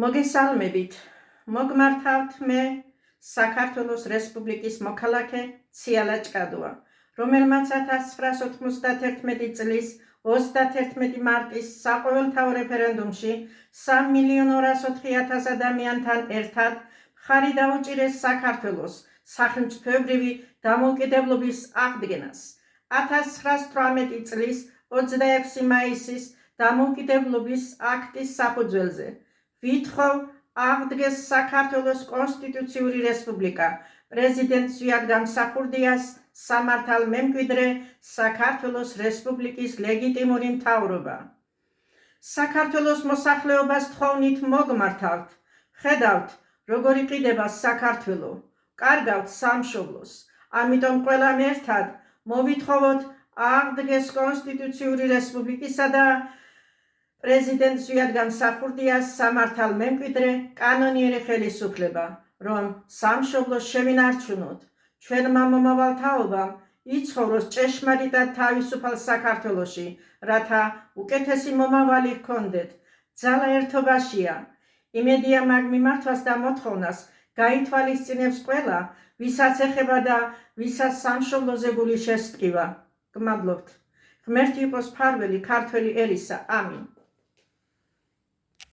მოგესალმებით. მოგმართავთ მე საქართველოს რესპუბლიკის მოქალაქე ციალა ჭკადოა, რომელმაც 1991 წლის 31 მარტის საყოველთაო რეფერენდუმში 3.204.000 ადამიანთან ერთად მხარი დაუჭირეს საქართველოს სახელმწიფოებრივი დამოუკიდებლობის აღდგენას. 1918 წლის 26 მაისის დამოუკიდებლობის აქტის საფუძველზე ვითხოვ აღდგეს საქართველოს კონსტიტუციური რესპუბლიკა, პრეზიდენტ ზვიად გამსახურდიას სამართალ მემკვიდრე საქართველოს რესპუბლიკის ლეგიტიმური მთავრობა. საქართველოს მოსახლეობას თხოვნით მოგმართავთ, ხედავთ, როგორ იყიდება საქართველო, კარგავთ სამშობლოს, ამიტომ ყველამ ერთად მოვითხოვოთ აღდგეს კონსტიტუციური რესპუბლიკისა და პრეზიდენტ ზვიად გამსახურდიას სამართალ მემკვიდრე კანონიერი ხელისუფლება, რომ სამშობლოს შევინარჩუნოთ, ჩვენმა მომავალთაობამ იცხოვროს ჭეშმარიტად თავისუფალ საქართველოში, რათა უკეთესი მომავალი ჰქონდეთ. ძალა ერთობაშია. იმედია მაგ მიმართვას და მოთხოვნას გაითვალისწინებს ყველა, ვისაც ეხება და ვისაც სამშობლოზე გული შესტკივა. გმადლობთ. ღმერთი იყოს მფარველი ქართველი ერისა. ამინ.